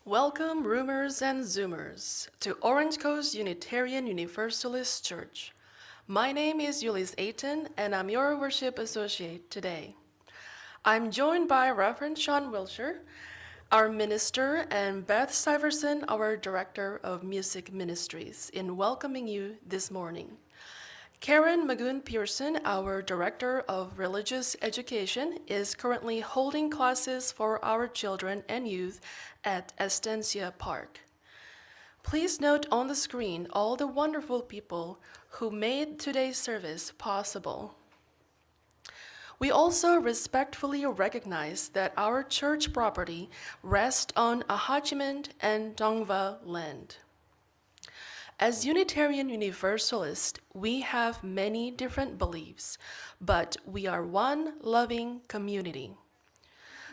Welcome, Roomers and Zoomers, to Orange Coast Unitarian Universalist Church. My name is Yulis Aiton, and I'm your worship associate today. I'm joined by Reverend Sian Wiltshire, our minister, and Beth Syverson, our director of music ministries, in welcoming you this morning. Karen Magoon-Pearson, our Director of Religious Education, is currently holding classes for our children and youth at Estancia Park. Please note on the screen all the wonderful people who made today's service possible. We also respectfully recognize that our church property rests on Ahachiment and Dongva land. As Unitarian Universalists, we have many different beliefs, but we are one loving community.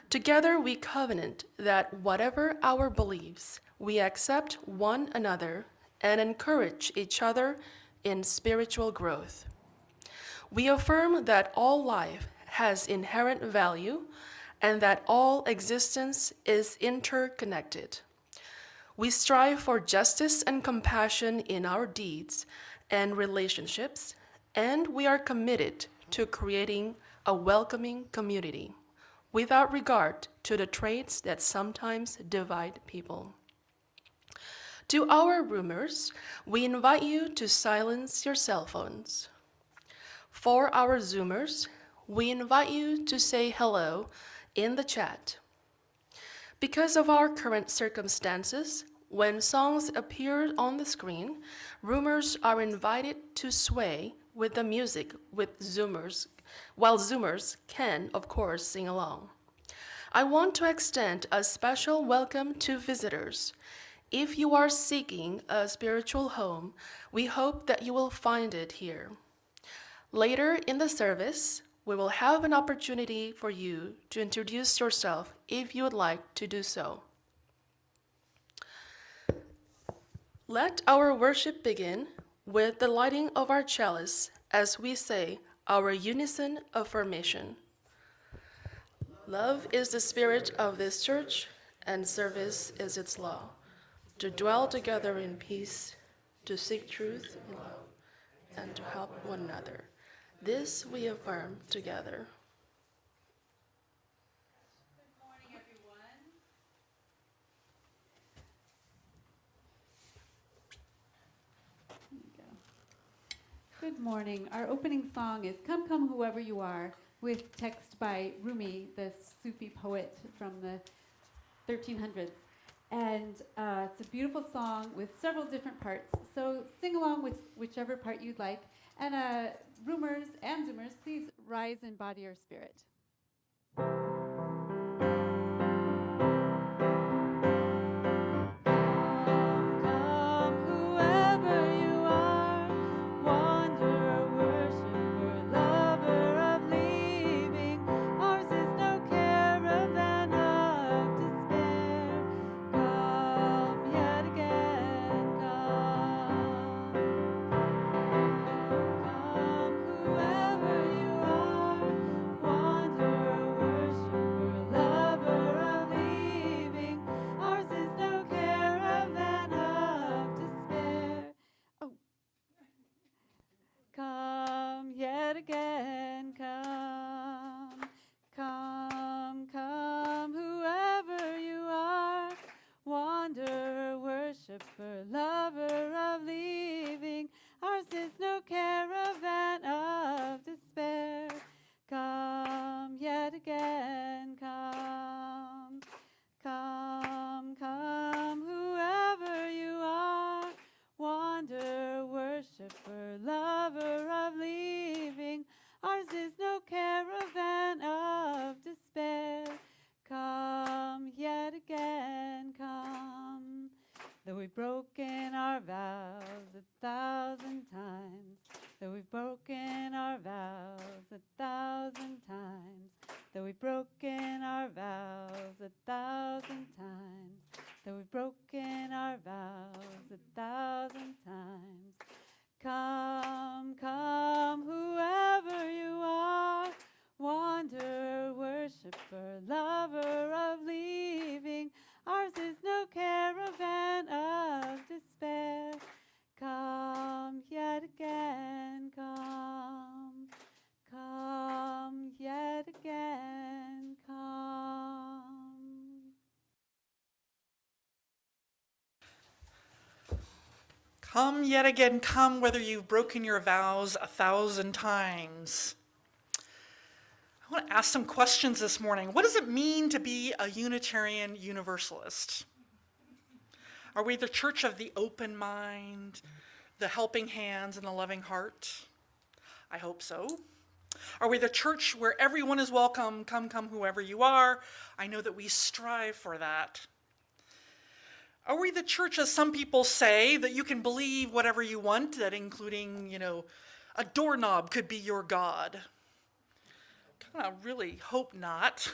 Together we covenant that whatever our beliefs, we accept one another and encourage each other in spiritual growth. We affirm that all life has inherent value and that all existence is interconnected. We strive for justice and compassion in our deeds and relationships, and we are committed to creating a welcoming community without regard to the traits that sometimes divide people. To our roomers, we invite you to silence your cell phones. For our Zoomers, we invite you to say hello in the chat. Because of our current circumstances, when songs appear on the screen, roomers are invited to sway with the music with Zoomers, while Zoomers can, of course, sing along. I want to extend a special welcome to visitors. If you are seeking a spiritual home, we hope that you will find it here. Later in the service, we will have an opportunity for you to introduce yourself if you would like to do so. Let our worship begin with the lighting of our chalice as we say our unison affirmation. Love is the spirit of this church, and service is its law. To dwell together in peace, to seek truth in love, and to help one another. This we affirm together. Good morning, everyone. There you go. Good morning. Our opening song is Come, Come, Whoever You Are, with text by Rumi, the Sufi poet from the 1300s. And it's a beautiful song with several different parts. So sing along with whichever part you'd like. And roomers and Zoomers, please rise in body or spirit. Come yet again, come, come, come, whoever you are, wanderer, worshiper, lover of leaving. Ours is no caravan of despair. Come yet again, come, come, come, whoever you are, wanderer, worshiper, lover of leaving. Ours is no caravan of despair. Come yet again, come. Though we've broken our vows 1,000 times, though we've broken our vows 1,000 times, though we've broken our vows 1,000 times, though we've broken our vows 1,000 times. Come, come, whoever you are, wanderer, worshiper, lover of leaving. Ours is no care Come yet again, come whether you've broken your vows 1,000 times. I want to ask some questions this morning. What does it mean to be a Unitarian Universalist? Are we the church of the open mind, the helping hands, and the loving heart? I hope so. Are we the church where everyone is welcome, come whoever you are? I know that we strive for that. Are we the church, as some people say, that you can believe whatever you want, that including, a doorknob could be your God? I really hope not.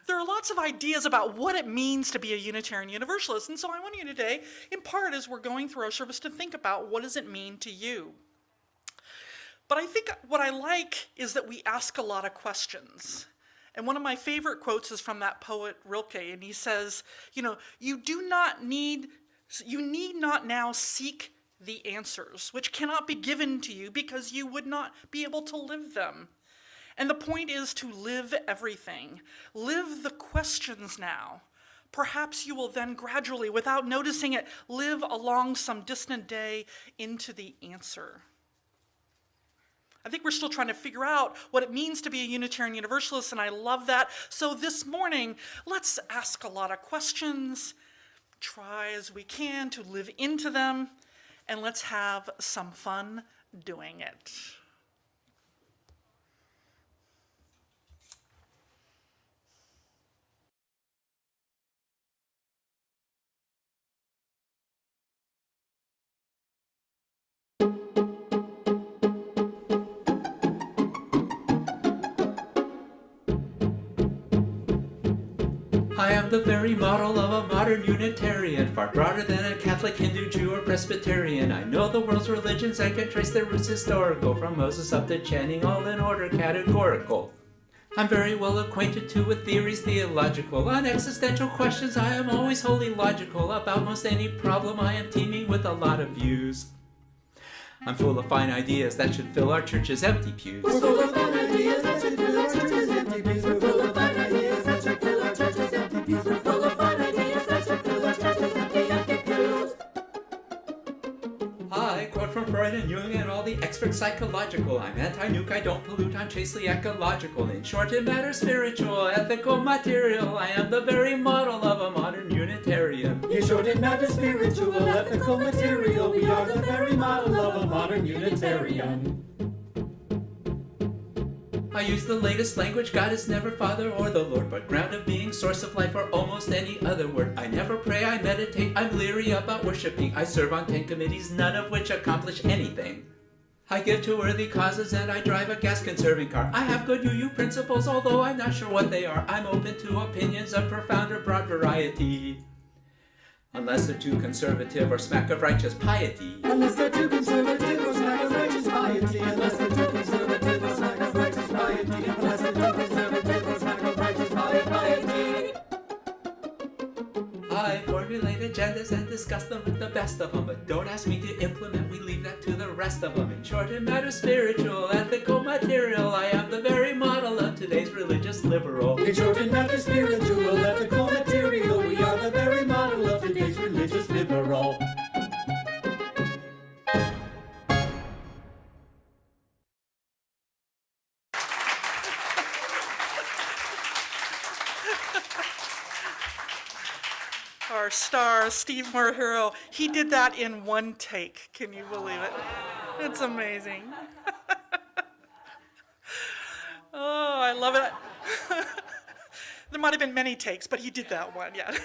There are lots of ideas about what it means to be a Unitarian Universalist, and so I want you today, in part as we're going through our service, to think about what does it mean to you. But I think what I like is that we ask a lot of questions. And one of my favorite quotes is from that poet Rilke, and he says, you need not now seek the answers, which cannot be given to you because you would not be able to live them. And the point is to live everything. Live the questions now. Perhaps you will then gradually, without noticing it, live along some distant day into the answer. I think we're still trying to figure out what it means to be a Unitarian Universalist, and I love that. So this morning, let's ask a lot of questions, try as we can to live into them, and let's have some fun doing it. I am the very model of a modern Unitarian, far broader than a Catholic, Hindu, Jew, or Presbyterian. I know the world's religions and can trace their roots historical, from Moses up to Channing, all in order categorical. I'm very well acquainted too with theories theological. On existential questions I am always wholly logical. About most any problem I am teeming with a lot of views. I'm full of fine ideas that should fill our church's empty pews. We're full of fine ideas that should fill our church's empty pews. We're full of fine ideas that should fill our church's empty pews. We're full of fine ideas that should fill our church's empty pews. I quote from Freud and Jung and all the experts psychological. I'm anti-nuke, I don't pollute, I'm chastely ecological. In short, it matters spiritual, ethical, material. I am the very model of a modern Unitarian. In short, it matters spiritual, ethical, material. We are the very model of a modern Unitarian. I use the latest language, God is never Father or the Lord, but ground of being, source of life, or almost any other word. I never pray, I meditate, I'm leery about worshiping. I serve on 10 committees, none of which accomplish anything. I give to worthy causes and I drive a gas-conserving car. I have good UU principles, although I'm not sure what they are. I'm open to opinions of profound or broad variety, unless they're too conservative or smack of righteous piety. Unless they're too conservative or smack of righteous piety. Unless they're too conservative or smack of righteous piety. Unless they're too conservative or smack of righteous piety. I formulate agendas and discuss them with the best of them, but don't ask me to implement, we leave that to the rest of them. In short, it matters spiritual, ethical, material. I am the very model of today's religious liberal. In short, it matters spiritual, ethical, material. We are the very model of today's religious liberal. Our star, Steve Morihiro, he did that in one take. Can you believe it? It's amazing. Oh, I love it. There might have been many takes, but he did that one, yeah.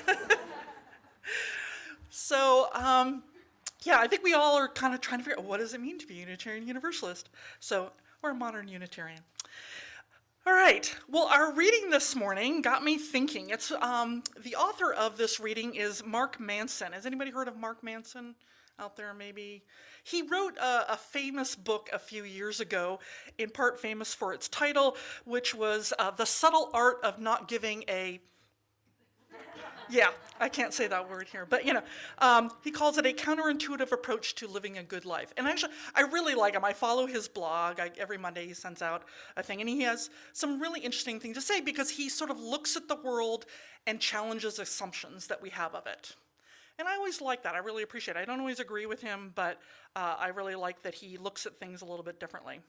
So, I think we all are kind of trying to figure out, what does it mean to be a Unitarian Universalist? Or a modern Unitarian. All right, well, our reading this morning got me thinking. It's the author of this reading is Mark Manson. Has anybody heard of Mark Manson out there, maybe? He wrote a famous book a few years ago, in part famous for its title, which was The Subtle Art of Not Giving a... Yeah, I can't say that word here, but he calls it a counterintuitive approach to living a good life. And actually, I really like him. I follow his blog. Every Monday he sends out a thing, and he has some really interesting things to say because he sort of looks at the world and challenges assumptions that we have of it. And I always like that. I really appreciate it. I don't always agree with him, but I really like that he looks at things a little bit differently.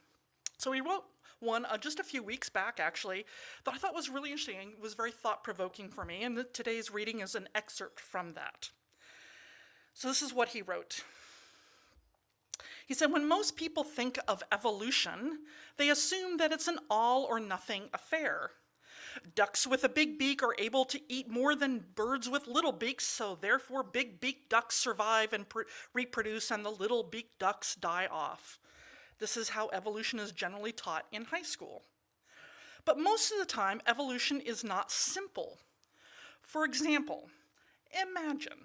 So he wrote one just a few weeks back, actually, that I thought was really interesting. It was very thought-provoking for me, and today's reading is an excerpt from that. So this is what he wrote. He said, when most people think of evolution, they assume that it's an all-or-nothing affair. Ducks with a big beak are able to eat more than birds with little beaks, so therefore big-beaked ducks survive and reproduce, and the little-beaked ducks die off. This is how evolution is generally taught in high school. But most of the time, evolution is not simple. For example, imagine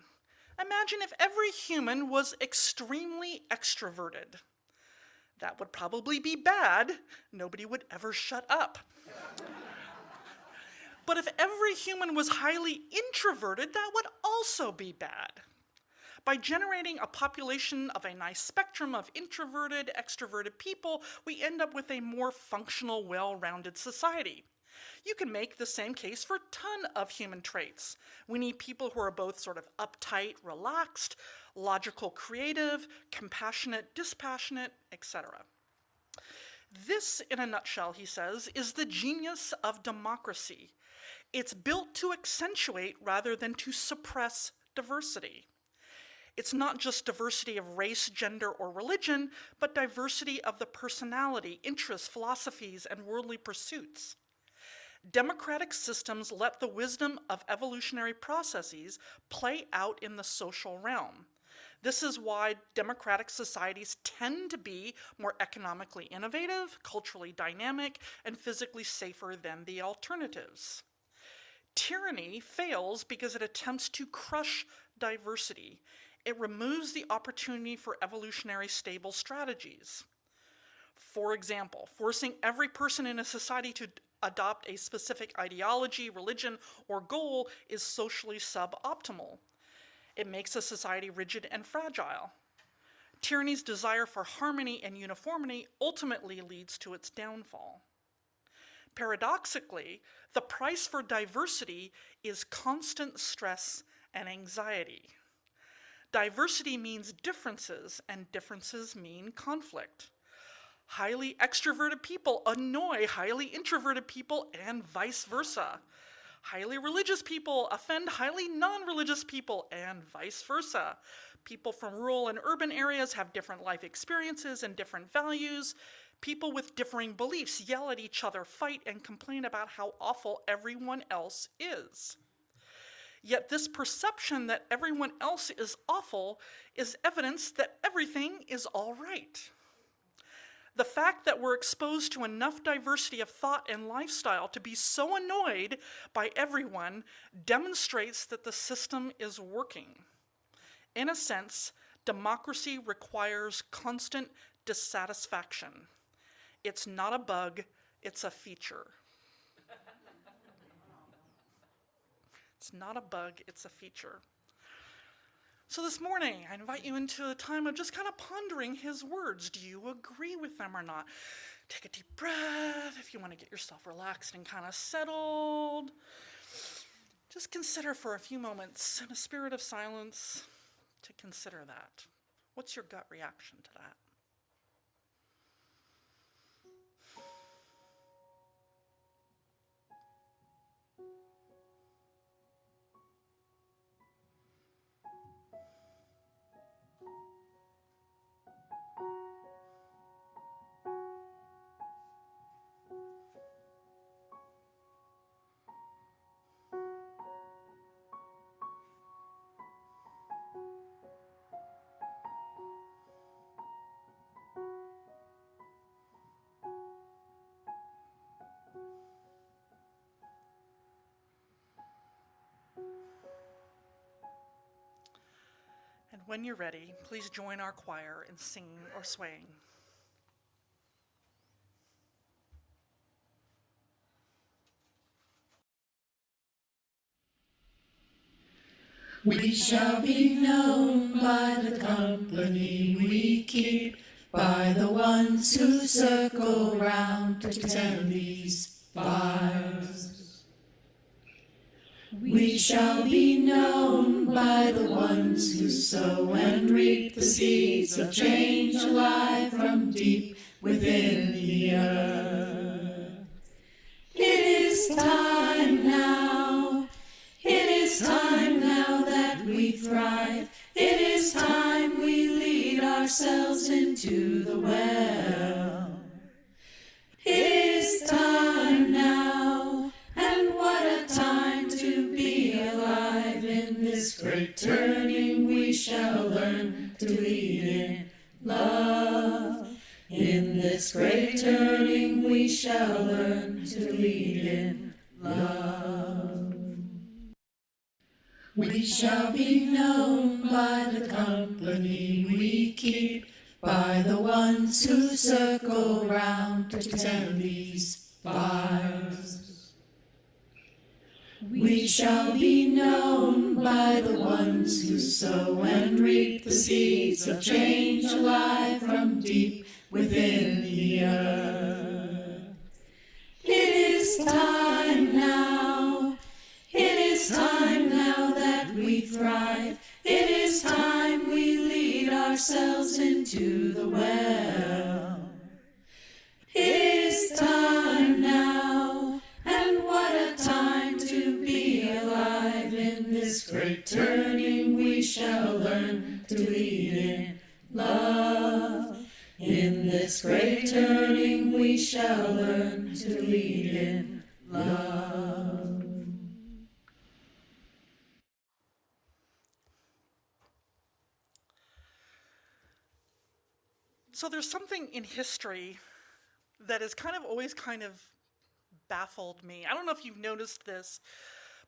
if every human was extremely extroverted. That would probably be bad. Nobody would ever shut up. But if every human was highly introverted, that would also be bad. By generating a population of a nice spectrum of introverted, extroverted people, we end up with a more functional, well-rounded society. You can make the same case for a ton of human traits. We need people who are both sort of uptight, relaxed, logical, creative, compassionate, dispassionate, etc. This, in a nutshell, he says, is the genius of democracy. It's built to accentuate rather than to suppress diversity. It's not just diversity of race, gender, or religion, but diversity of the personality, interests, philosophies, and worldly pursuits. Democratic systems let the wisdom of evolutionary processes play out in the social realm. This is why democratic societies tend to be more economically innovative, culturally dynamic, and physically safer than the alternatives. Tyranny fails because it attempts to crush diversity. It removes the opportunity for evolutionary stable strategies. For example, forcing every person in a society to adopt a specific ideology, religion, or goal is socially suboptimal. It makes a society rigid and fragile. Tyranny's desire for harmony and uniformity ultimately leads to its downfall. Paradoxically, the price for diversity is constant stress and anxiety. Diversity means differences, and differences mean conflict. Highly extroverted people annoy highly introverted people, and vice versa. Highly religious people offend highly non-religious people, and vice versa. People from rural and urban areas have different life experiences and different values. People with differing beliefs yell at each other, fight, and complain about how awful everyone else is. Yet this perception that everyone else is awful is evidence that everything is all right. The fact that we're exposed to enough diversity of thought and lifestyle to be so annoyed by everyone demonstrates that the system is working. In a sense, democracy requires constant dissatisfaction. It's not a bug, it's a feature. It's not a bug, it's a feature. So this morning, I invite you into a time of just kind of pondering his words. Do you agree with them or not? Take a deep breath if you want to get yourself relaxed and kind of settled. Just consider for a few moments in a spirit of silence to consider that. What's your gut reaction to that? And when you're ready, please join our choir in singing or swaying. We shall be known by the company we keep, by the ones who circle round to tend these fires. We shall be known by the ones who sow and reap the seeds of change alive from deep within the earth. It is time now. It is time now that we thrive. It is time we lead ourselves into the well. It is time now, and what a time to be alive. In this great turning we shall learn to lead in love. In this great turning we shall learn to lead in love. We shall be known by the company we keep, by the ones who circle round to tend these fires. We shall be known by the ones who sow and reap the seeds of change alive from deep within the earth. It is time now. It is time now that we thrive. It is time we lead ourselves into the well. It is time now, and what a time to be alive. In this great turning we shall learn to lead in love. In this great turning we shall learn to lead in love. So there's something in history that has always baffled me. I don't know if you've noticed this,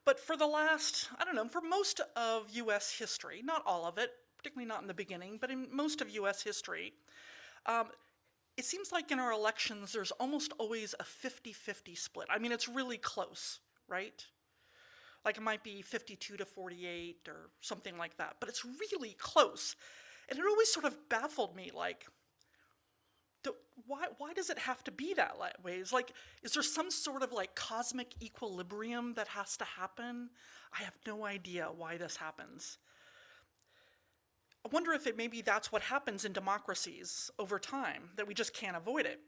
but for the last, I don't know, for most of U.S. history, not all of it, particularly not in the beginning, but in most of U.S. history, it seems like in our elections there's almost always a 50-50 split. I mean, it's really close, right? Like it might be 52 to 48 or something like that, but it's really close. And it always sort of baffled me, like, why does it have to be that way? Is there some sort of cosmic equilibrium that has to happen? I have no idea why this happens. I wonder if maybe that's what happens in democracies over time, that we just can't avoid it.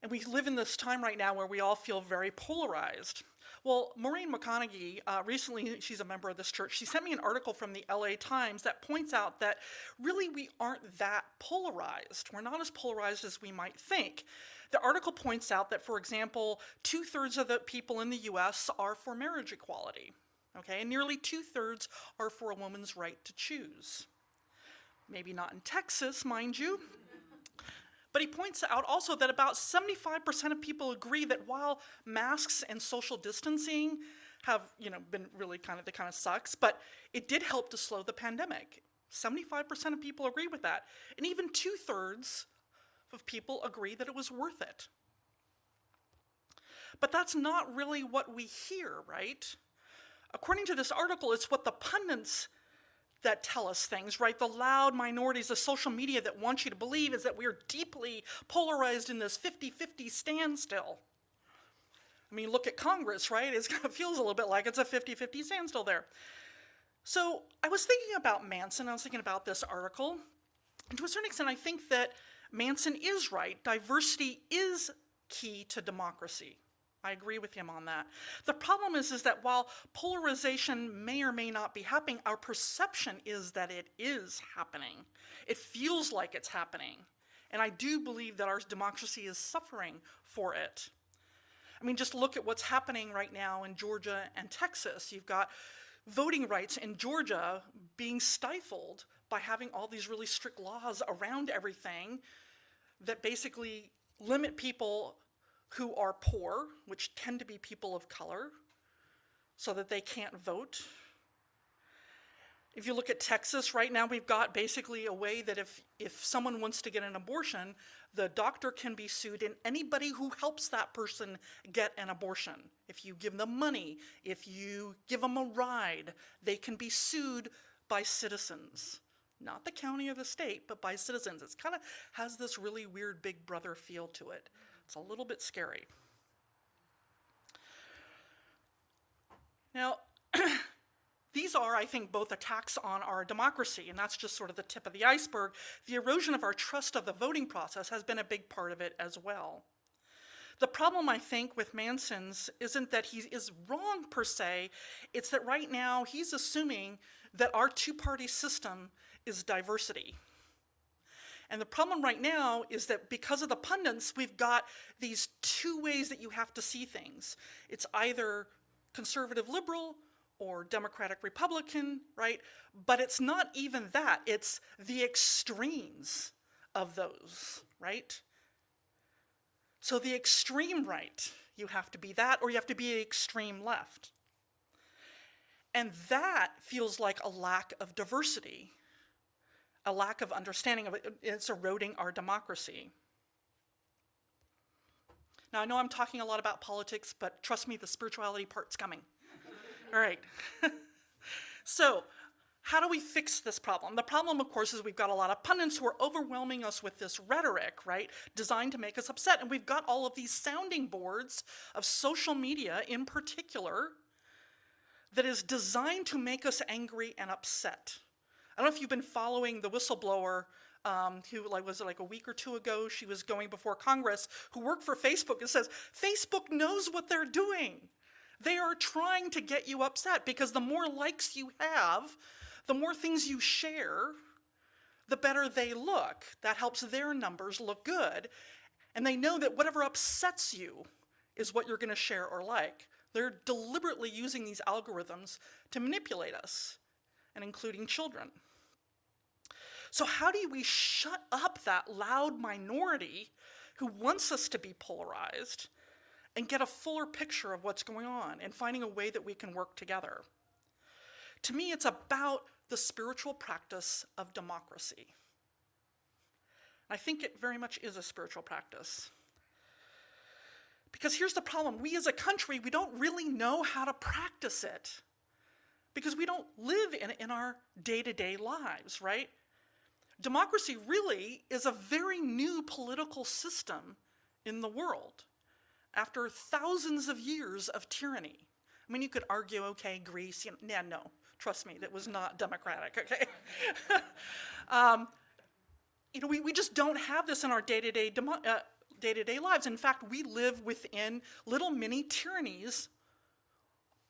And we live in this time right now where we all feel very polarized. Well, Maureen McConaughey, recently, she's a member of this church, she sent me an article from the LA Times that points out that really we aren't that polarized. We're not as polarized as we might think. The article points out that, for example, 2/3 of the people in the US are for marriage equality, okay? And nearly 2/3 are for a woman's right to choose. Maybe not in Texas, mind you. But he points out also that about 75% of people agree that while masks and social distancing have, been really that kind of sucks, but it did help to slow the pandemic. 75% of people agree with that. And even 2/3 of people agree that it was worth it. But that's not really what we hear, right? According to this article, it's what the pundits that tell us things, right? The loud minorities, the social media that want you to believe is that we are deeply polarized in this 50-50 standstill. I mean, look at Congress, right? It feels a little bit like it's a 50-50 standstill there. So I was thinking about Manson, I was thinking about this article, and to a certain extent I think that Manson is right. Diversity is key to democracy. I agree with him on that. The problem is that while polarization may or may not be happening, our perception is that it is happening. It feels like it's happening. And I do believe that our democracy is suffering for it. I mean, just look at what's happening right now in Georgia and Texas. You've got voting rights in Georgia being stifled by having all these really strict laws around everything that basically limit people who are poor, which tend to be people of color, so that they can't vote. If you look at Texas right now, we've got basically a way that if someone wants to get an abortion, the doctor can be sued, and anybody who helps that person get an abortion, if you give them money, if you give them a ride, they can be sued by citizens. Not the county or the state, but by citizens. It's has this really weird Big Brother feel to it. It's a little bit scary. Now, these are, I think, both attacks on our democracy, and that's just sort of the tip of the iceberg. The erosion of our trust of the voting process has been a big part of it as well. The problem, I think, with Manson's isn't that he is wrong per se, it's that right now he's assuming that our two-party system is diversity. And the problem right now is that because of the pundits, we've got these two ways that you have to see things. It's either conservative liberal or Democratic Republican, right? But it's not even that, it's the extremes of those, right? So the extreme right, you have to be that, or you have to be extreme left. And that feels like a lack of diversity, a lack of understanding of it. It's eroding our democracy. Now, I know I'm talking a lot about politics, but trust me, the spirituality part's coming. All right. So, how do we fix this problem? The problem, of course, is we've got a lot of pundits who are overwhelming us with this rhetoric, right, designed to make us upset. And we've got all of these sounding boards of social media in particular that is designed to make us angry and upset. I don't know if you've been following the whistleblower who was it like a week or two ago, she was going before Congress, who worked for Facebook and says, Facebook knows what they're doing. They are trying to get you upset because the more likes you have, the more things you share, the better they look. That helps their numbers look good. And they know that whatever upsets you is what you're going to share or like. They're deliberately using these algorithms to manipulate us, and including children. So how do we shut up that loud minority who wants us to be polarized and get a fuller picture of what's going on and finding a way that we can work together? To me, it's about the spiritual practice of democracy. I think it very much is a spiritual practice. Because here's the problem. We as a country, we don't really know how to practice it because we don't live in our day-to-day lives, right? Democracy really is a very new political system in the world after thousands of years of tyranny. I mean, you could argue, okay, Greece, no, trust me, that was not democratic, okay? We just don't have this in our day-to-day lives. In fact, we live within little mini tyrannies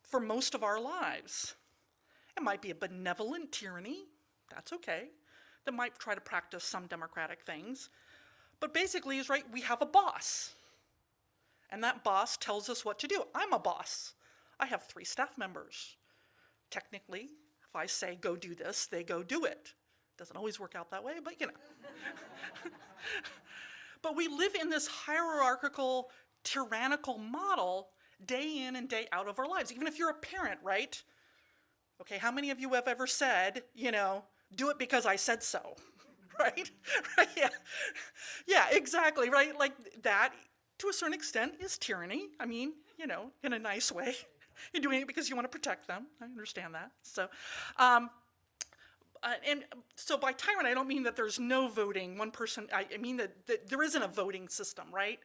for most of our lives. It might be a benevolent tyranny, that's okay, that might try to practice some democratic things. But basically, is right, we have a boss. And that boss tells us what to do. I'm a boss. I have 3 staff members. Technically, if I say go do this, they go do it. Doesn't always work out that way, but you know. But we live in this hierarchical, tyrannical model day in and day out of our lives. Even if you're a parent, right? Okay, how many of you have ever said, do it because I said so, right? Right? Yeah. Yeah, exactly, right? Like that, to a certain extent, is tyranny. I mean, in a nice way. You're doing it because you want to protect them. I understand that. So, and so by tyrant, I don't mean that there's no voting. One person, I mean that there isn't a voting system, right?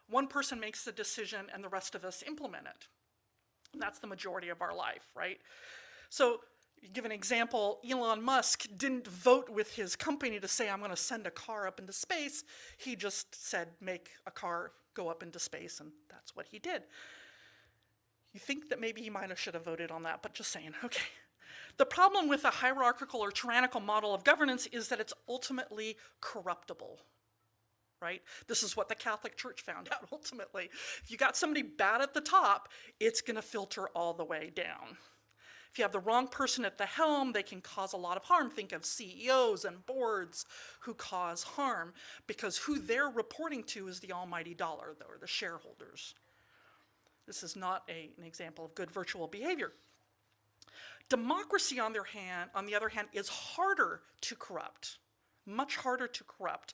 One person makes the decision and the rest of us implement it. And that's the majority of our life, right? So, give an example, Elon Musk didn't vote with his company to say, I'm going to send a car up into space. He just said, make a car go up into space, and that's what he did. You think that maybe he should have voted on that, but just saying, okay. The problem with a hierarchical or tyrannical model of governance is that it's ultimately corruptible, right? This is what the Catholic Church found out ultimately. If you got somebody bad at the top, it's going to filter all the way down. If you have the wrong person at the helm, they can cause a lot of harm. Think of CEOs and boards who cause harm because who they're reporting to is the almighty dollar, or the shareholders. This is not an example of good virtual behavior. Democracy, on the other hand, is harder to corrupt, much harder to corrupt,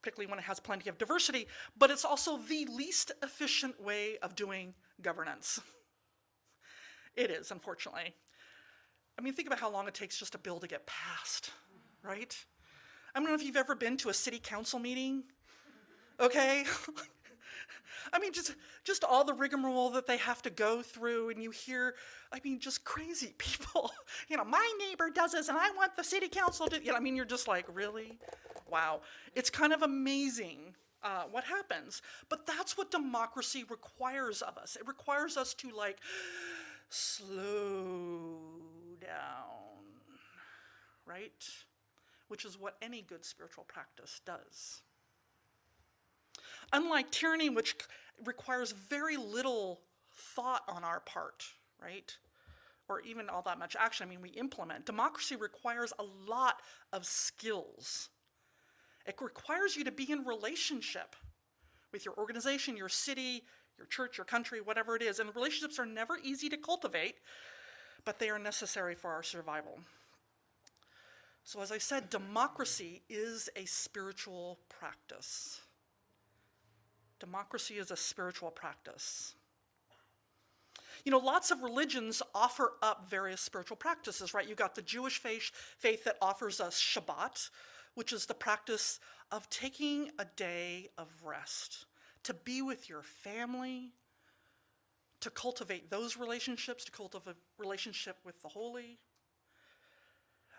particularly when it has plenty of diversity, but it's also the least efficient way of doing governance. It is, unfortunately. I mean, think about how long it takes just a bill to get passed, right? I don't know if you've ever been to a city council meeting, okay? I mean, just all the rigmarole that they have to go through, and you hear, I mean, just crazy people. My neighbor does this, and I want the city council to, I mean, you're just like, really? Wow. It's kind of amazing what happens. But that's what democracy requires of us. It requires us to, like, slow down, right? Which is what any good spiritual practice does. Unlike tyranny, which requires very little thought on our part, right? Or even all that much action, I mean, we implement. Democracy requires a lot of skills. It requires you to be in relationship with your organization, your city, your church, your country, whatever it is. And relationships are never easy to cultivate, but they are necessary for our survival. So as I said, democracy is a spiritual practice. Democracy is a spiritual practice. Lots of religions offer up various spiritual practices, right? You've got the Jewish faith that offers us Shabbat, which is the practice of taking a day of rest, to be with your family, to cultivate those relationships, to cultivate a relationship with the holy.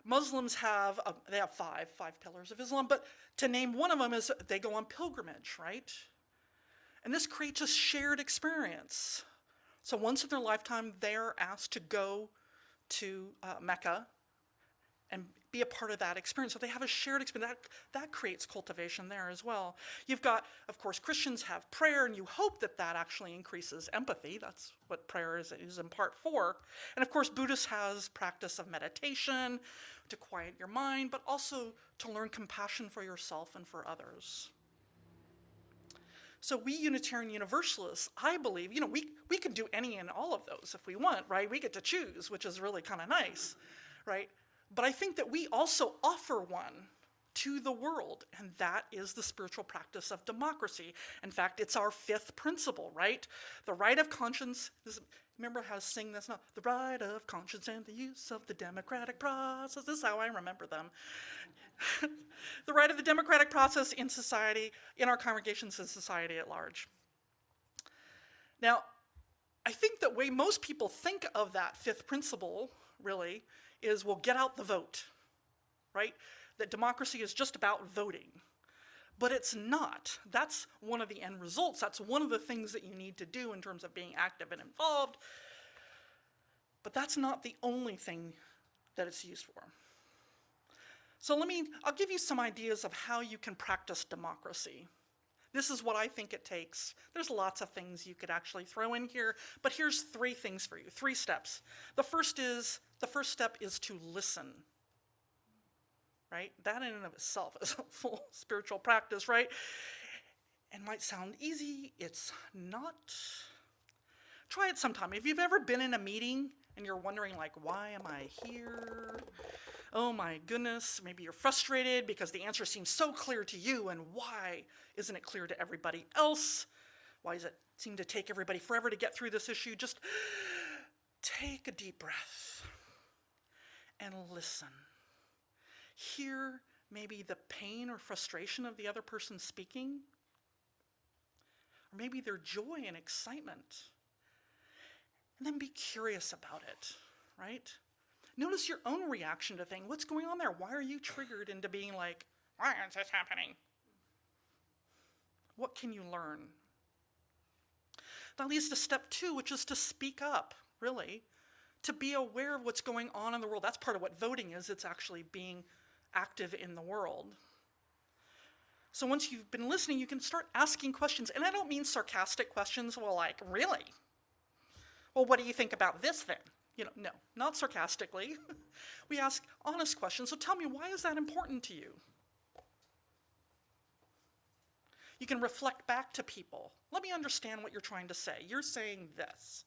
Muslims have five pillars of Islam, but to name one of them is they go on pilgrimage, right? And this creates a shared experience. So once in their lifetime, they're asked to go to Mecca and be a part of that experience. So they have a shared experience. That creates cultivation there as well. You've got, of course, Christians have prayer, and you hope that actually increases empathy. That's what prayer is in part for. And of course, Buddhists has practice of meditation to quiet your mind, but also to learn compassion for yourself and for others. So we Unitarian Universalists, I believe, we can do any and all of those if we want, right? We get to choose, which is really kind of nice, right? But I think that we also offer one to the world, and that is the spiritual practice of democracy. In fact, it's our fifth principle, right? The right of conscience, remember how to sing this now? The right of conscience and the use of the democratic process. This is how I remember them. The right of the democratic process in society, in our congregations and society at large. Now, I think the way most people think of that fifth principle, really, is, well, get out the vote, right? That democracy is just about voting. But it's not. That's one of the end results. That's one of the things that you need to do in terms of being active and involved. But that's not the only thing that it's used for. So I'll give you some ideas of how you can practice democracy. This is what I think it takes. There's lots of things you could actually throw in here, but here's 3 things for you, 3 steps. The first step is to listen, right? That in and of itself is a full spiritual practice, right? It might sound easy, it's not. Try it sometime. If you've ever been in a meeting and you're wondering, like, why am I here? Oh my goodness, maybe you're frustrated because the answer seems so clear to you, and why isn't it clear to everybody else? Why does it seem to take everybody forever to get through this issue? Just take a deep breath and listen. Hear maybe the pain or frustration of the other person speaking, or maybe their joy and excitement. And then be curious about it, right? Notice your own reaction to things. What's going on there? Why are you triggered into being like, why is this happening? What can you learn? That leads to step 2, which is to speak up, really, to be aware of what's going on in the world. That's part of what voting is. It's actually being active in the world. So once you've been listening, you can start asking questions. And I don't mean sarcastic questions, well, like, really? Well, what do you think about this then? No, not sarcastically. We ask honest questions. So tell me, why is that important to you? You can reflect back to people. Let me understand what you're trying to say. You're saying this.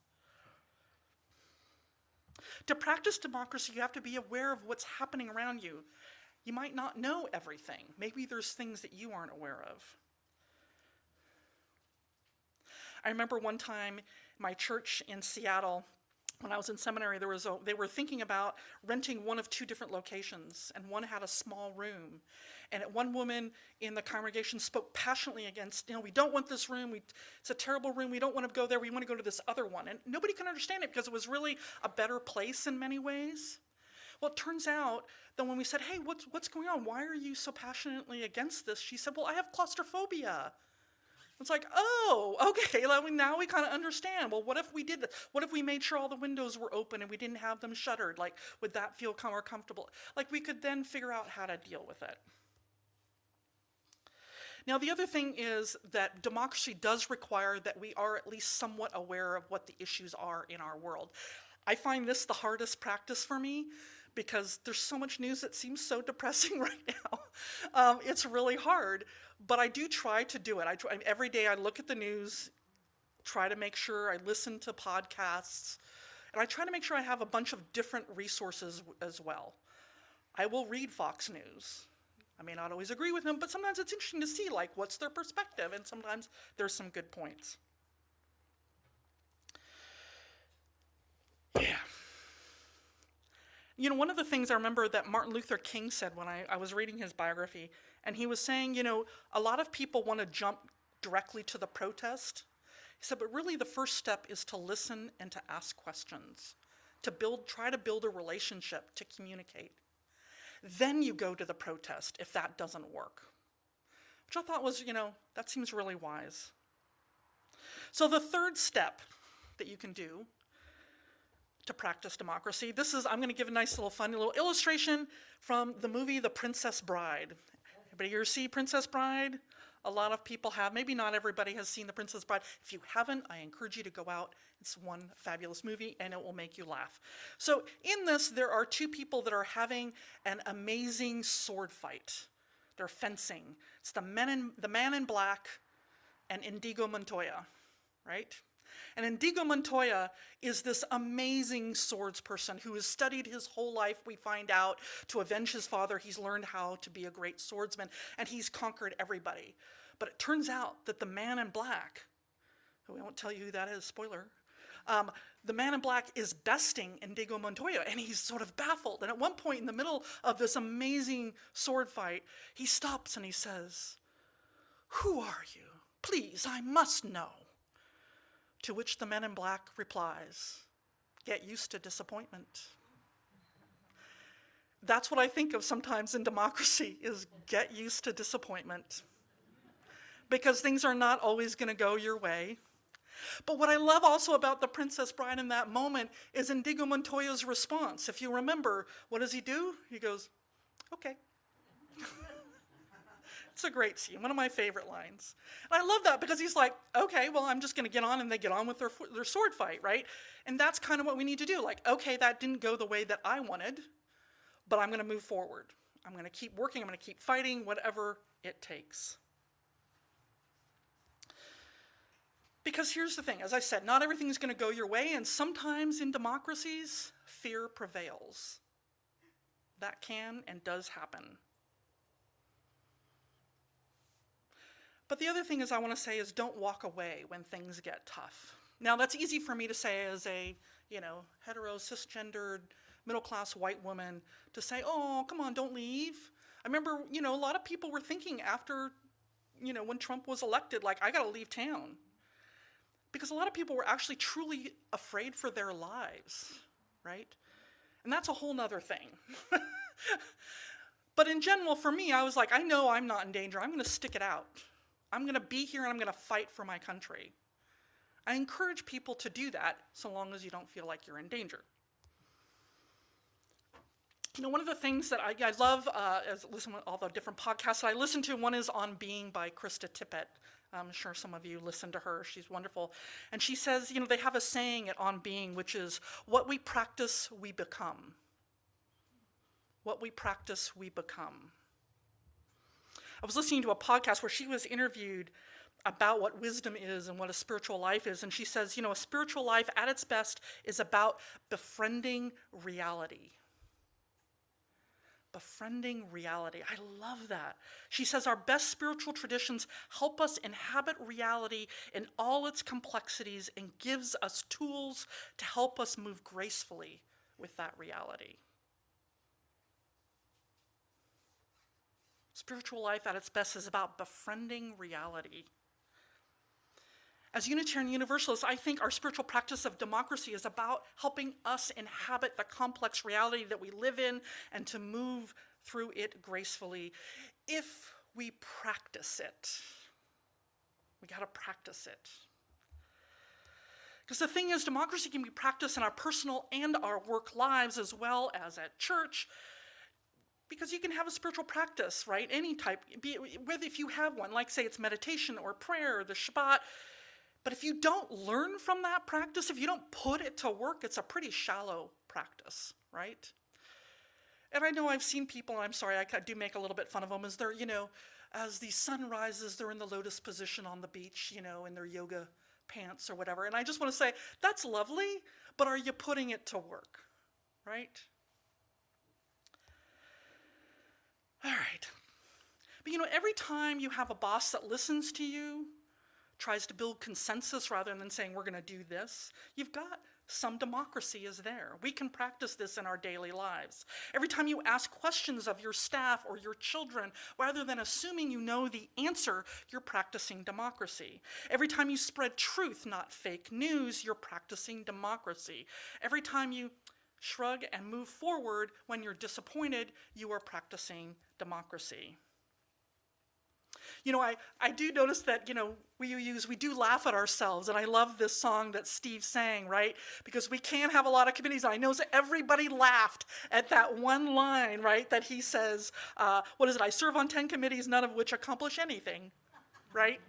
To practice democracy, you have to be aware of what's happening around you. You might not know everything. Maybe there's things that you aren't aware of. I remember one time my church in Seattle when I was in seminary, they were thinking about renting one of two different locations, and one had a small room. And one woman in the congregation spoke passionately against, we don't want this room, it's a terrible room, we don't want to go there, we want to go to this other one. And nobody could understand it because it was really a better place in many ways. Well, it turns out that when we said, hey, what's going on? Why are you so passionately against this? She said, well, I have claustrophobia. It's like, oh, okay, now we kind of understand. Well, what if we did that? What if we made sure all the windows were open and we didn't have them shuttered? Like, would that feel more comfortable? Like, we could then figure out how to deal with it. Now, the other thing is that democracy does require that we are at least somewhat aware of what the issues are in our world. I find this the hardest practice for me because there's so much news that seems so depressing right now. It's really hard, but I do try to do it. Every day I look at the news, try to make sure I listen to podcasts, and I try to make sure I have a bunch of different resources as well. I will read Fox News. I may not always agree with them, but sometimes it's interesting to see, what's their perspective, and sometimes there's some good points. Yeah. One of the things I remember that Martin Luther King said when I was reading his biography, and he was saying, a lot of people want to jump directly to the protest. He said, but really the first step is to listen and to ask questions, try to build a relationship, to communicate. Then you go to the protest if that doesn't work. Which I thought was, that seems really wise. So the third step that you can do to practice democracy, I'm going to give a nice funny little illustration from the movie The Princess Bride. Anybody here see Princess Bride? A lot of people have. Maybe not everybody has seen The Princess Bride. If you haven't, I encourage you to go out. It's one fabulous movie, and it will make you laugh. So in this, there are two people that are having an amazing sword fight. They're fencing. It's the man in black and Inigo Montoya, right? And Inigo Montoya is this amazing swords person who has studied his whole life, we find out, to avenge his father. He's learned how to be a great swordsman, and he's conquered everybody. But it turns out that the man in black, who I won't tell you who that is, spoiler, the man in black is besting Inigo Montoya, and he's sort of baffled. And at one point in the middle of this amazing sword fight, he stops and he says, "Who are you? Please, I must know." To which the man in black replies, "Get used to disappointment." That's what I think of sometimes in democracy, is get used to disappointment. Because things are not always going to go your way. But what I love also about the Princess Bride in that moment is Inigo Montoya's response. If you remember, what does he do? He goes, "Okay." It's a great scene, one of my favorite lines. And I love that because he's like, okay, well, I'm just going to get on, and they get on with their sword fight, right? And that's kind of what we need to do. Okay, that didn't go the way that I wanted, but I'm going to move forward. I'm going to keep working. I'm going to keep fighting, whatever it takes. Because here's the thing, as I said, not everything is going to go your way, and sometimes in democracies, fear prevails. That can and does happen. But the other thing I want to say is don't walk away when things get tough. Now, that's easy for me to say as a, hetero, cisgendered, middle-class white woman, to say, oh, come on, don't leave. I remember, a lot of people were thinking after, when Trump was elected, I got to leave town. Because a lot of people were actually truly afraid for their lives, right? And that's a whole nother thing. But in general, for me, I was like, I know I'm not in danger. I'm going to stick it out. I'm going to be here and I'm going to fight for my country. I encourage people to do that so long as you don't feel like you're in danger. One of the things that I love, is listen to all the different podcasts that I listen to. One is On Being by Krista Tippett. I'm sure some of you listen to her. She's wonderful. And she says, they have a saying at On Being, which is, what we practice, we become. What we practice, we become. I was listening to a podcast where she was interviewed about what wisdom is and what a spiritual life is. And she says, a spiritual life at its best is about befriending reality. befriending reality. I love that. She says our best spiritual traditions help us inhabit reality in all its complexities and gives us tools to help us move gracefully with that reality. Spiritual life at its best is about befriending reality. As Unitarian Universalists, I think our spiritual practice of democracy is about helping us inhabit the complex reality that we live in and to move through it gracefully if we practice it. We got to practice it. Because the thing is, democracy can be practiced in our personal and our work lives as well as at church. Because you can have a spiritual practice, right? Any type, whether if you have one, like say it's meditation or prayer or the Shabbat. But if you don't learn from that practice, if you don't put it to work, it's a pretty shallow practice, right? And I know I've seen people, and I'm sorry, I do make a little bit fun of them, as they're, as the sun rises, they're in the lotus position on the beach, in their yoga pants or whatever. And I just want to say, that's lovely, but are you putting it to work, right? All right. But every time you have a boss that listens to you, tries to build consensus rather than saying we're going to do this, you've got some democracy is there. We can practice this in our daily lives. Every time you ask questions of your staff or your children, rather than assuming you know the answer, you're practicing democracy. Every time you spread truth, not fake news, you're practicing democracy. Every time you shrug and move forward when you're disappointed, you are practicing democracy. I do notice that, we do laugh at ourselves, and I love this song that Steve sang, right? Because we can have a lot of committees, and I know that everybody laughed at that one line, right? That he says, what is it? I serve on 10 committees, none of which accomplish anything, right?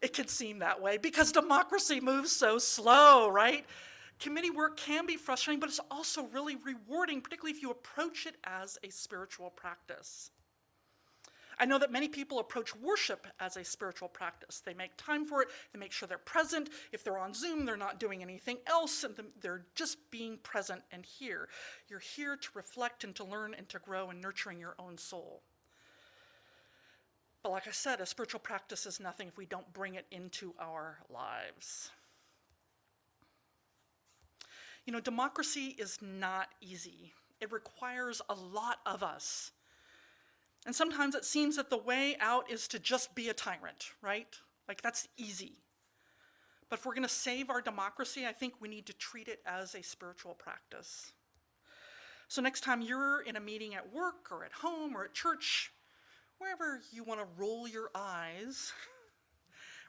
It can seem that way because democracy moves so slow, right? Committee work can be frustrating, but it's also really rewarding, particularly if you approach it as a spiritual practice. I know that many people approach worship as a spiritual practice. They make time for it, they make sure they're present. If they're on Zoom, they're not doing anything else, and they're just being present and here. You're here to reflect and to learn and to grow and nurturing your own soul. But like I said, a spiritual practice is nothing if we don't bring it into our lives. Democracy is not easy. It requires a lot of us. And sometimes it seems that the way out is to just be a tyrant, right? Like that's easy. But if we're going to save our democracy, I think we need to treat it as a spiritual practice. So next time you're in a meeting at work or at home or at church, wherever you want to roll your eyes,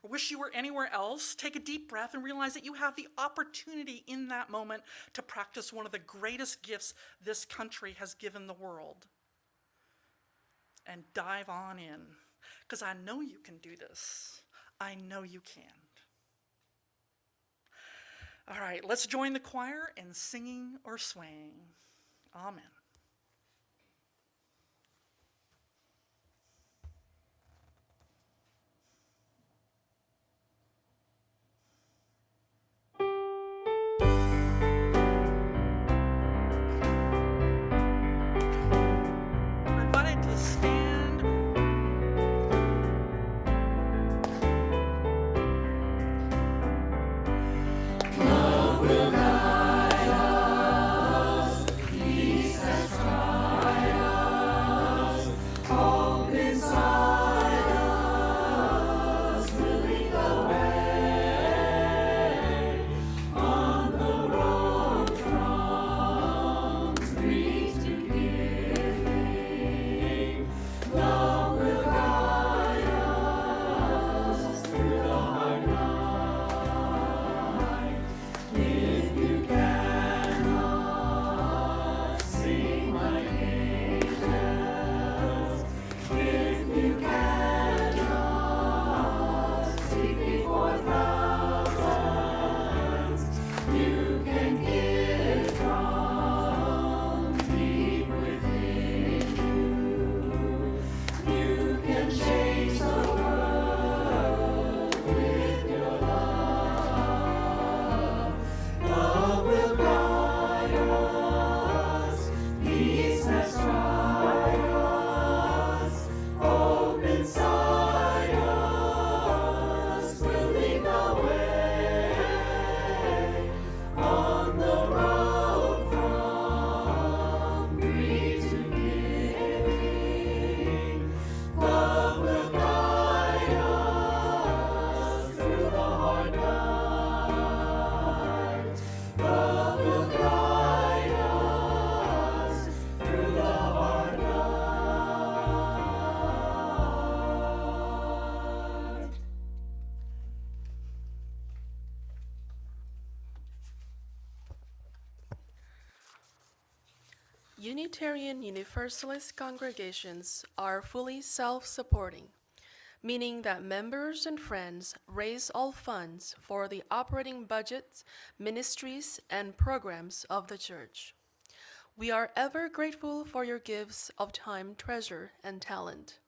or wish you were anywhere else, take a deep breath and realize that you have the opportunity in that moment to practice one of the greatest gifts this country has given the world. And dive on in, because I know you can do this. I know you can. All right, let's join the choir in singing or swaying. Amen. Love will guide us, peace has Unitarian Universalist congregations are fully self-supporting, meaning that members and friends raise all funds for the operating budgets, ministries, and programs of the church. We are ever grateful for your gifts of time, treasure, and talent.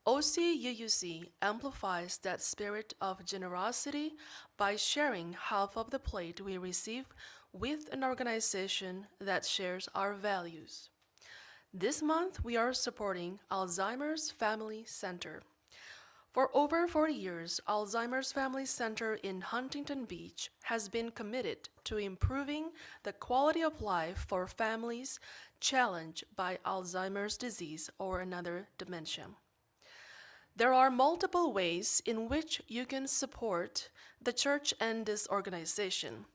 OCUUC amplifies that spirit of generosity by sharing half of the plate we receive with an organization that shares our values. This month, we are supporting Alzheimer's Family Center. For over 40 years, Alzheimer's Family Center in Huntington Beach has been committed to improving the quality of life for families challenged by Alzheimer's disease or another dementia. There are multiple ways in which you can support the church and this organization.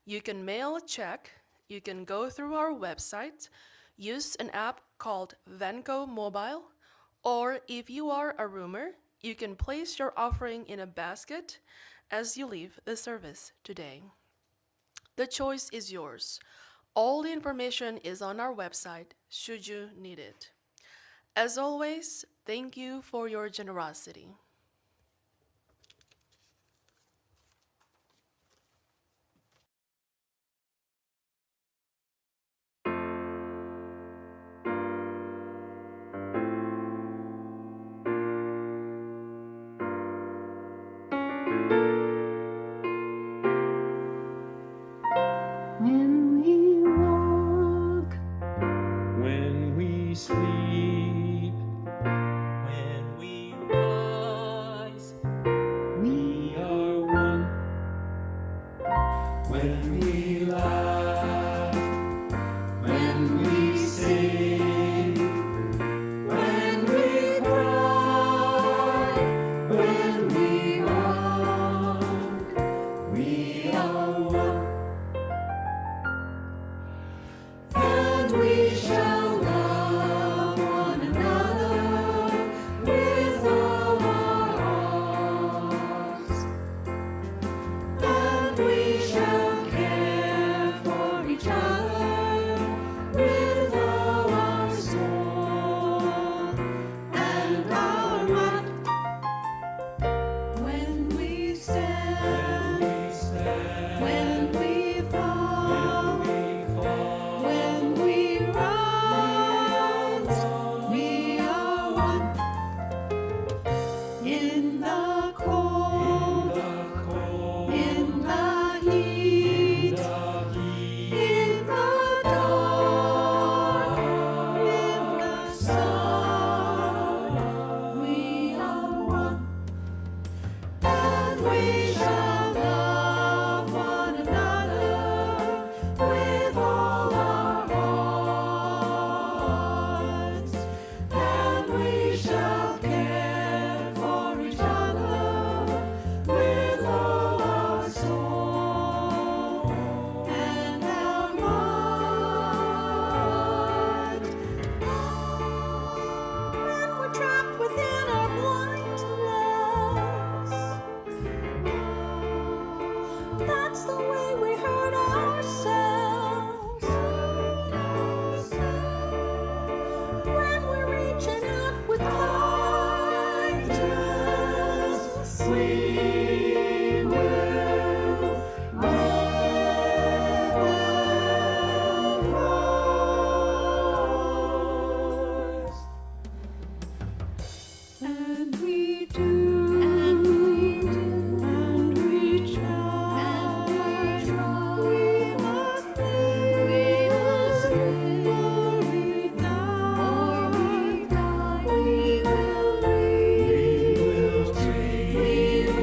You can mail a check, you can go through our website, use an app called Venco Mobile, or if you are a roomer, you can place your offering in a basket as you leave the service today. The choice is yours. All the information is on our website should you need it. As always, thank you for your generosity. When we walk, When we sleep, When we rise, we are one. when we laugh, when we sing, when we cry, when we walk, we are one. And we shall love one another with all our hearts. And we shall care for each other with all our soul and our might. When we stand, when we fall, when we rise, we are one. In the cold, in the heat, in the dark, in the sun, we are one. And we shall love one another with all our hearts. And we shall care for each other with all our soul and our might. When we're trapped within our blindness, that's the way we hurt ourselves. When we're reaching out with kindness, we will rise. And we do, and we do, and we try, we must live, or we die, we will dream, we will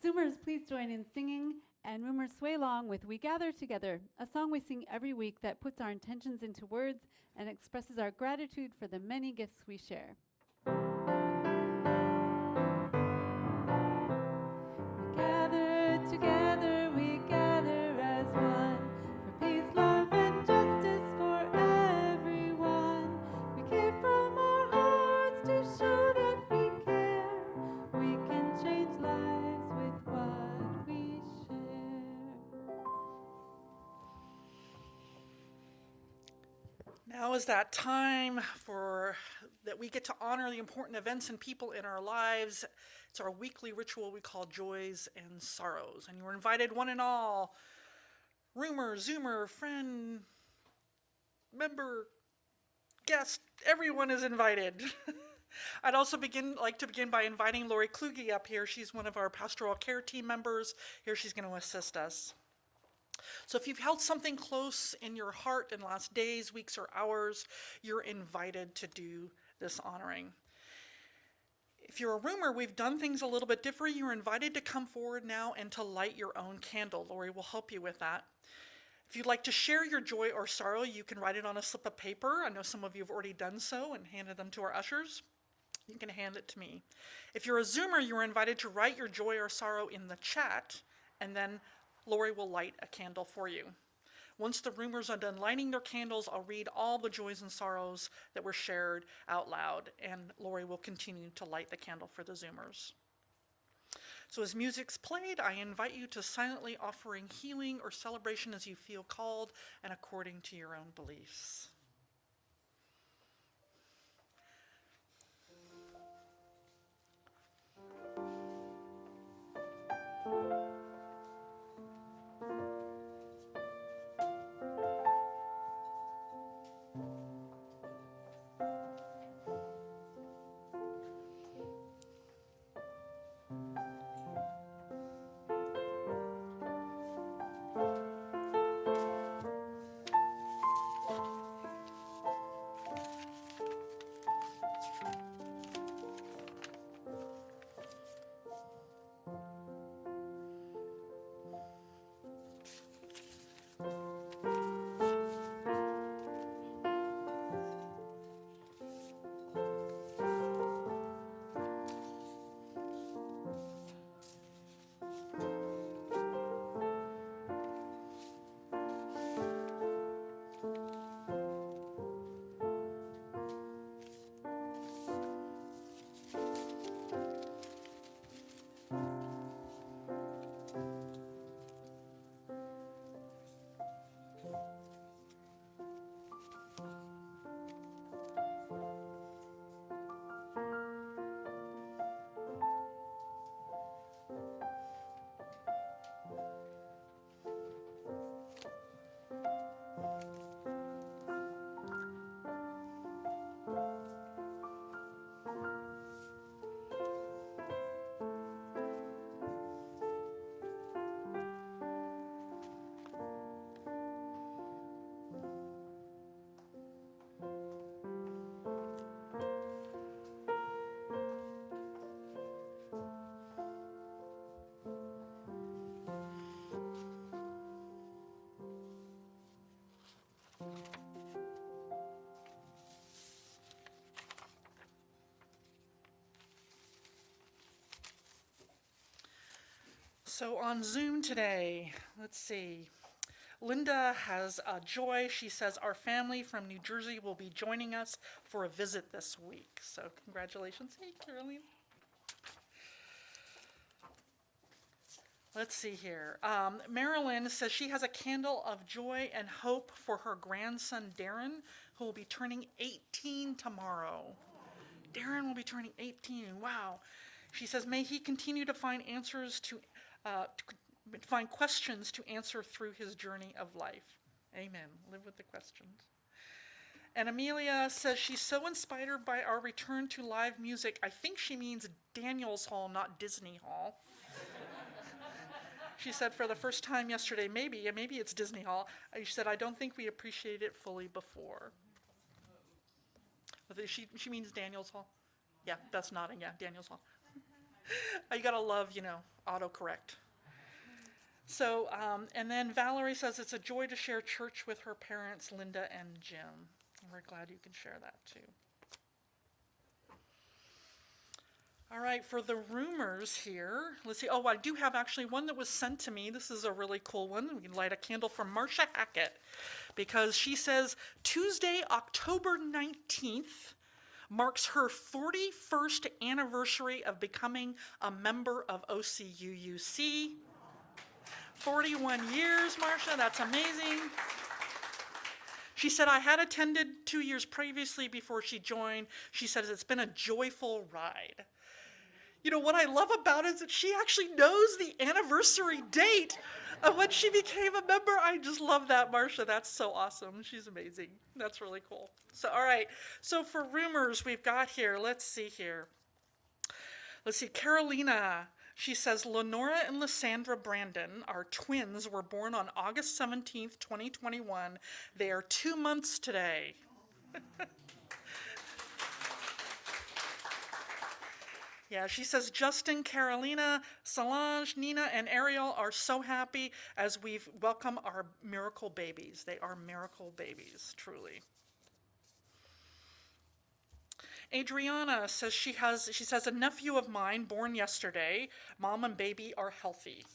Zoomers, please join in singing, and Roomers sway along with We Gather Together, a song we sing every week that puts our intentions into words and expresses our gratitude for the many gifts we share. Together we gather as one, for peace, love, and justice for everyone. We give from our hearts to show that we care. We can change lives with what we share. Now is that time that we get to honor the important events and people in our lives. It's our weekly ritual we call Joys and Sorrows. And you're invited, one and all, roomer, zoomer, friend, member, guest, everyone is invited. I'd also like to begin by inviting Lori Kluge up here. She's one of our pastoral care team members. Here she's going to assist us. So if you've held something close in your heart in the last days, weeks, or hours, you're invited to do this honoring. If you're a roomer, we've done things a little bit different. You're invited to come forward now and to light your own candle. Lori will help you with that. If you'd like to share your joy or sorrow, you can write it on a slip of paper. I know some of you have already done so and handed them to our ushers. You can hand it to me. If you're a Zoomer, you're invited to write your joy or sorrow in the chat, and then Lori will light a candle for you. Once the roomers are done lighting their candles, I'll read all the joys and sorrows that were shared out loud, and Lori will continue to light the candle for the Zoomers. So as music's played, I invite you to silently offering healing or celebration as you feel called and according to your own beliefs. So on Zoom today, let's see. Linda has a joy. She says our family from New Jersey will be joining us for a visit this week. So congratulations. Hey, Caroline. Let's see here. Marilyn says she has a candle of joy and hope for her grandson, Darren, who will be turning 18 tomorrow. Darren will be turning 18. Wow. She says, may he continue to find find questions to answer through his journey of life. Amen. Live with the questions. And Amelia says she's so inspired by our return to live music. I think she means Daniels Hall, not Disney Hall. She said for the first time yesterday, maybe it's Disney Hall. She said, I don't think we appreciated it fully before. She means Daniels Hall. Yeah, that's nodding. Yeah, Daniels Hall. You gotta love, autocorrect. So, and then Valerie says it's a joy to share church with her parents, Linda and Jim. We're glad you can share that too. All right, for the rumors here, let's see. Oh, I do have actually one that was sent to me. This is a really cool one. We can light a candle for Marcia Hackett because she says Tuesday, October 19th marks her 41st anniversary of becoming a member of OCUUC. 41 years, Marcia, that's amazing. She said, I had attended 2 years previously before she joined. She says, it's been a joyful ride. What I love about it is that she actually knows the anniversary date of when she became a member. I just love that, Marcia. That's so awesome. She's amazing. That's really cool. So, all right. So for rumors we've got here, let's see here. Let's see, Carolina. She says, Lenora and Lysandra Brandon, our twins, were born on August 17th, 2021. They are 2 months today. Yeah, she says, Justin, Carolina, Solange, Nina, and Ariel are so happy as we've welcomed our miracle babies. They are miracle babies, truly. Adriana says she says, a nephew of mine born yesterday. Mom and baby are healthy.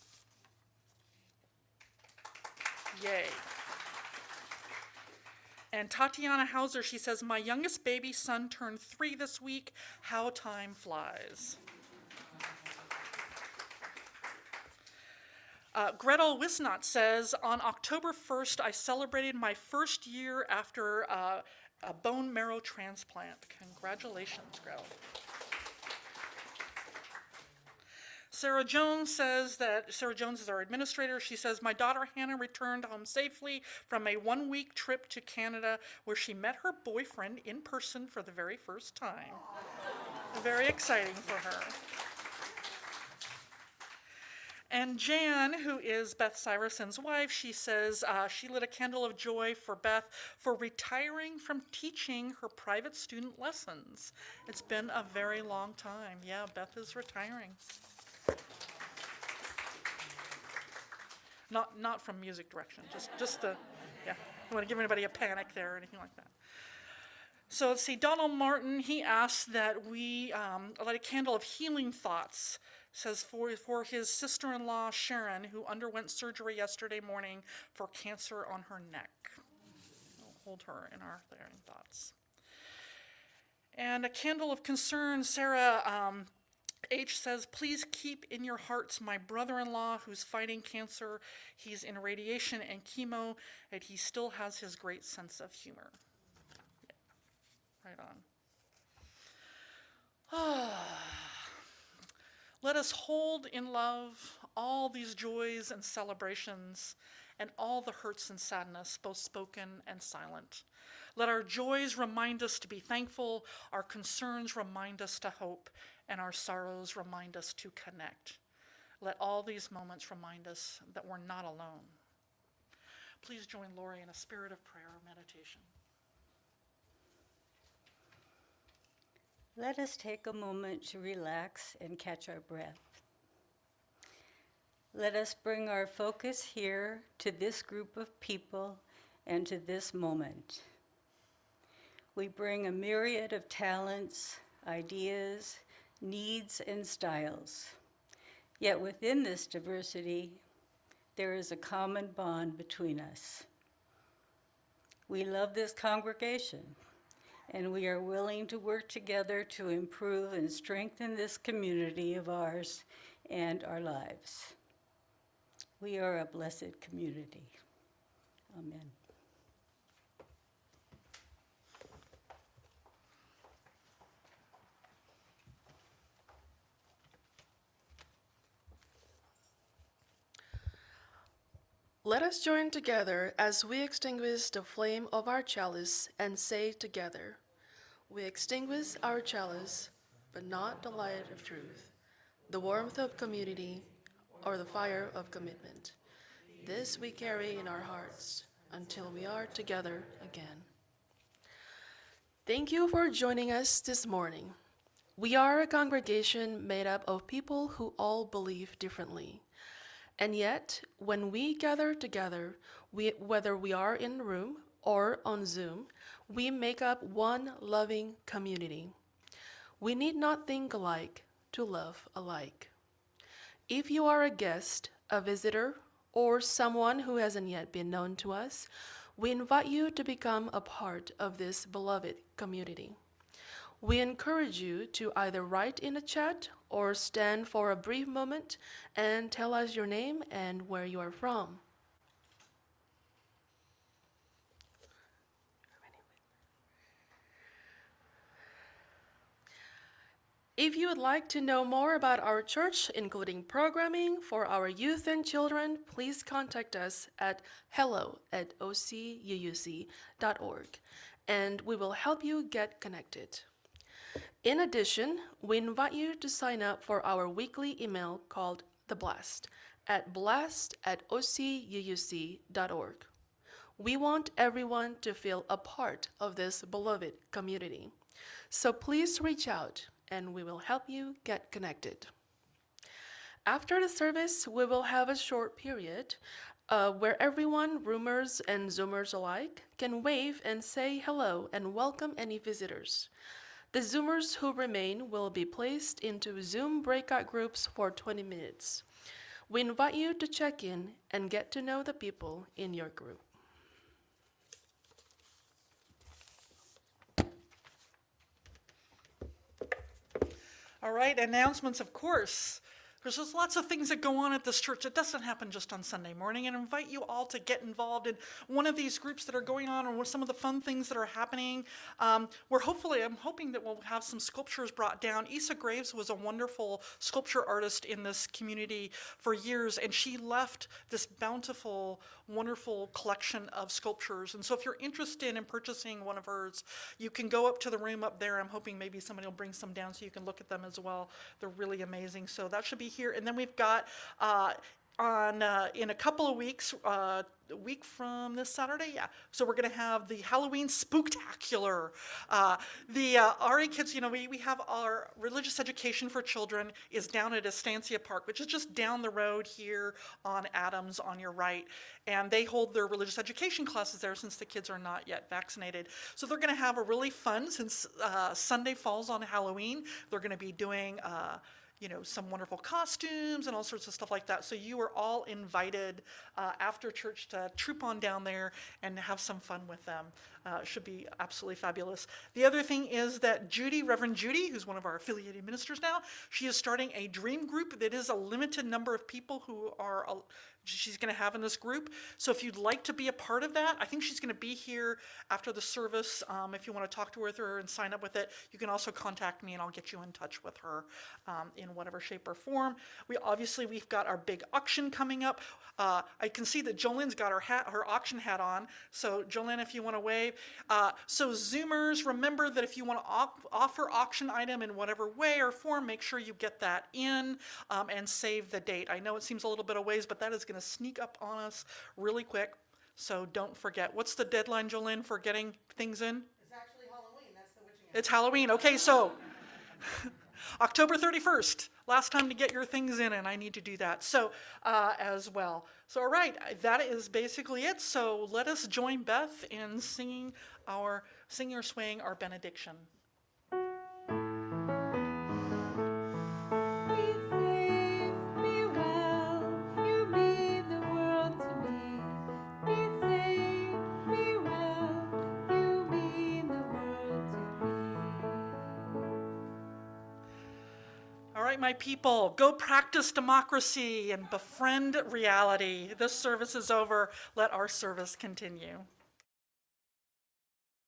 Yay. And Tatiana Hauser, she says, my youngest baby son turned 3 this week. How time flies. Gretel Wisnot says, on October 1st, I celebrated my first year after a bone marrow transplant. Congratulations, Gretel. Sarah Jones is our administrator. She says, my daughter Hannah returned home safely from a 1-week trip to Canada where she met her boyfriend in person for the very first time. Very exciting for her. And Jan, who is Beth Syverson's wife, she says she lit a candle of joy for Beth for retiring from teaching her private student lessons. It's been a very long time. Yeah, Beth is retiring. Not from music direction, just the, yeah. I don't want to give anybody a panic there or anything like that. So let's see, Donald Martin, he asked that we light a candle of healing thoughts, says for his sister-in-law, Sharon, who underwent surgery yesterday morning for cancer on her neck. We'll hold her in our thoughts. And a candle of concern, Sarah H says, please keep in your hearts my brother-in-law who's fighting cancer. He's in radiation and chemo, and he still has his great sense of humor. Yeah. Right on. Let us hold in love all these joys and celebrations and all the hurts and sadness, both spoken and silent. Let our joys remind us to be thankful, our concerns remind us to hope, and our sorrows remind us to connect. Let all these moments remind us that we're not alone. Please join Lori in a spirit of prayer or meditation. Let us take a moment to relax and catch our breath. Let us bring our focus here to this group of people and to this moment. We bring a myriad of talents, ideas, needs, and styles. Yet within this diversity, there is a common bond between us. We love this congregation, and we are willing to work together to improve and strengthen this community of ours and our lives. We are a blessed community. Amen. Let us join together as we extinguish the flame of our chalice and say together, we extinguish our chalice, but not the light of truth, the warmth of community, or the fire of commitment. This we carry in our hearts until we are together again. Thank you for joining us this morning. We are a congregation made up of people who all believe differently. And yet, when we gather together, whether we are in the room or on Zoom, we make up one loving community. We need not think alike to love alike. If you are a guest, a visitor, or someone who hasn't yet been known to us, we invite you to become a part of this beloved community. We encourage you to either write in the chat or stand for a brief moment and tell us your name and where you are from. If you would like to know more about our church, including programming for our youth and children, please contact us at hello@ocuuc.org, and we will help you get connected. In addition, we invite you to sign up for our weekly email called The Blast at blast@ocuuc.org. We want everyone to feel a part of this beloved community. So please reach out and we will help you get connected. After the service, we will have a short period where everyone, roomers and Zoomers alike, can wave and say hello and welcome any visitors. The Zoomers who remain will be placed into Zoom breakout groups for 20 minutes. We invite you to check in and get to know the people in your group. All right, announcements, of course. There's just lots of things that go on at this church. It doesn't happen just on Sunday morning. And I invite you all to get involved in one of these groups that are going on or some of the fun things that are happening. I'm hoping that we'll have some sculptures brought down. Isa Graves was a wonderful sculpture artist in this community for years, and she left this bountiful, wonderful collection of sculptures. And so if you're interested in purchasing one of hers, you can go up to the room up there. I'm hoping maybe somebody will bring some down so you can look at them as well. They're really amazing. So that should be here. And then we've got in a couple of weeks, a week from this Saturday, yeah. So we're going to have the Halloween Spooktacular. The RA kids, we have our religious education for children is down at Estancia Park, which is just down the road here on Adams on your right. And they hold their religious education classes there since the kids are not yet vaccinated. So they're going to have a really fun, since Sunday falls on Halloween, they're going to be doing some wonderful costumes and all sorts of stuff like that. So you are all invited after church to troop on down there and have some fun with them. Should be absolutely fabulous. The other thing is that Reverend Judy, who's one of our affiliated ministers now, she is starting a dream group that is a limited number of people who she's going to have in this group. So if you'd like to be a part of that, I think she's going to be here after the service. If you want to talk to her and sign up with it, you can also contact me and I'll get you in touch with her in whatever shape or form. We've got our big auction coming up. I can see that Jolene's got her auction hat on. So Jolene, if you want to wave. So Zoomers, remember that if you want to offer auction item in whatever way or form, make sure you get that in and save the date. I know it seems a little bit of ways, but that is going to sneak up on us really quick. So don't forget. What's the deadline, Jolene, for getting things in? It's actually Halloween. That's the witching hour. It's Halloween. Okay, so October 31st, last time to get your things in, and I need to do that as well. So, all right, that is basically it. So let us join Beth in singing or swaying our benediction. All right, my people, go practice democracy and befriend reality. This service is over. Let our service continue.